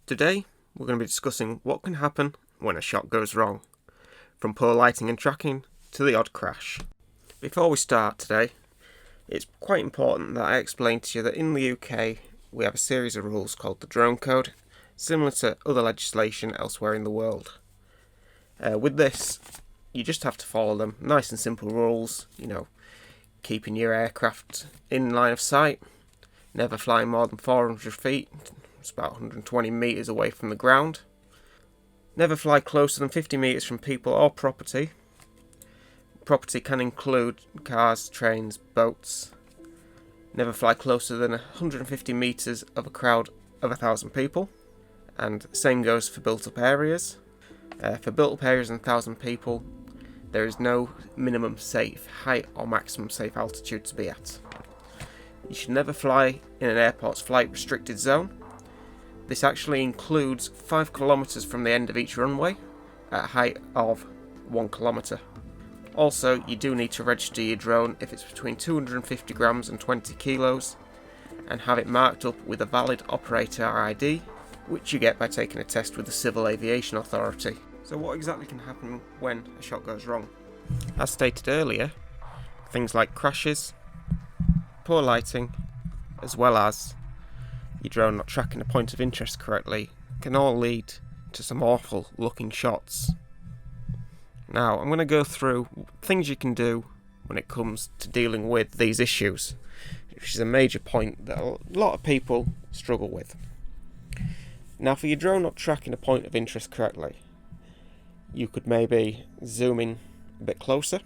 Today, we're going to be discussing what can happen when a shot goes wrong, from poor lighting and tracking to the odd crash. Before we start today, it's quite important that I explain to you that in the UK we have a series of rules called the Drone Code, similar to other legislation elsewhere in the world. With this, you just have to follow them. Nice and simple rules, keeping your aircraft in line of sight, never flying more than 400 feet, it's about 120 metres away from the ground, never fly closer than 50 metres from people or property. Property can include cars, trains, boats. Never fly closer than 150 metres of a crowd of 1,000 people. And same goes for built-up areas. For built-up areas and 1,000 people, there is no minimum safe height or maximum safe altitude to be at. You should never fly in an airport's flight restricted zone. This actually includes 5 kilometres from the end of each runway at a height of 1 kilometre. Also, you do need to register your drone if it's between 250 grams and 20 kilos and have it marked up with a valid operator ID, which you get by taking a test with the Civil Aviation Authority. So what exactly can happen when a shot goes wrong? As stated earlier, things like crashes, poor lighting, as well as your drone not tracking a point of interest correctly can all lead to some awful looking shots. Now, I'm going to go through things you can do when it comes to dealing with these issues, which is a major point that a lot of people struggle with. Now, for your drone not tracking a point of interest correctly, you could maybe zoom in a bit closer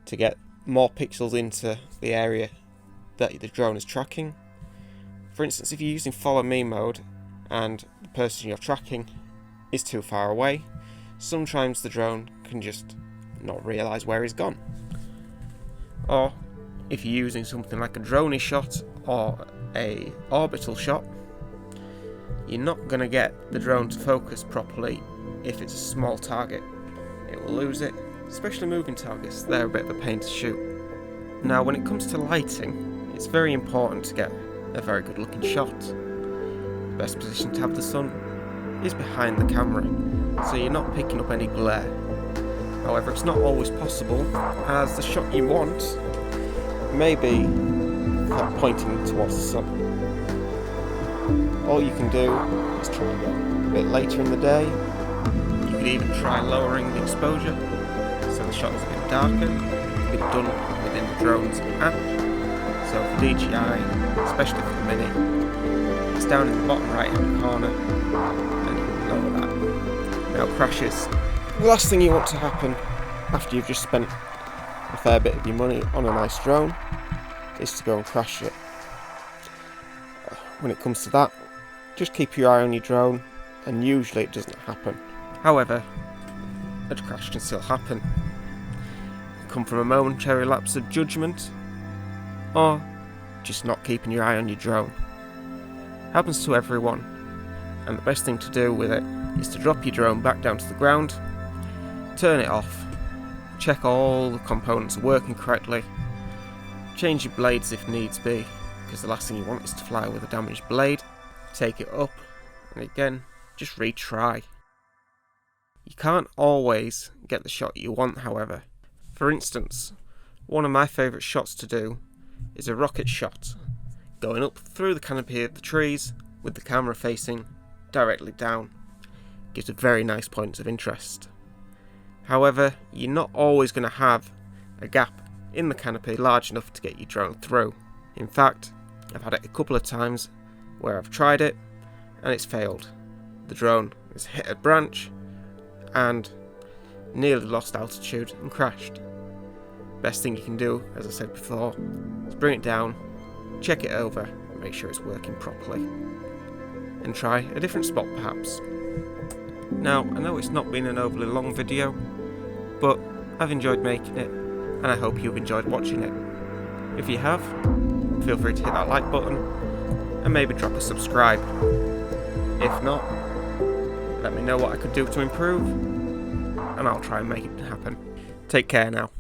to get more pixels into the area that the drone is tracking. For instance, if you're using follow me mode and the person you're tracking is too far away, sometimes the drone can just not realise where he's gone. Or if you're using something like a droney shot or a orbital shot, you're not going to get the drone to focus properly if it's a small target. It will lose it, especially moving targets. They're a bit of a pain to shoot. Now, when it comes to lighting, it's very important to get a very good looking shot. The best position to have the sun is behind the camera, so you're not picking up any glare. However, it's not always possible, as the shot you want may be pointing towards the sun. All you can do is try again a bit later in the day. You could even try lowering the exposure so the shot is a bit darker. It can be done within the drone's app. So for DJI, especially for the Mini, it's down in the bottom right hand corner and you can lower that. Now, crashes. The last thing you want to happen after you've just spent a fair bit of your money on a nice drone is to go and crash it. When it comes to that, just keep your eye on your drone, and usually it doesn't happen. However, a crash can still happen. It can come from a momentary lapse of judgment, or just not keeping your eye on your drone. Happens to everyone, and the best thing to do with it is to drop your drone back down to the ground, turn it off, check all the components are working correctly, change your blades if needs be, because the last thing you want is to fly with a damaged blade. Take it up, and again, just retry. You can't always get the shot you want, however. For instance, one of my favourite shots to do is a rocket shot, going up through the canopy of the trees with the camera facing directly down. Gives a very nice point of interest. However, you're not always going to have a gap in the canopy large enough to get your drone through. In fact, I've had it a couple of times where I've tried it and it's failed. The drone has hit a branch and nearly lost altitude and crashed. Best thing you can do, as I said before, is bring it down, check it over, and make sure it's working properly. And try a different spot perhaps. Now, I know it's not been an overly long video, but I've enjoyed making it, and I hope you've enjoyed watching it. If you have, feel free to hit that like button, and maybe drop a subscribe. If not, let me know what I could do to improve, and I'll try and make it happen. Take care now.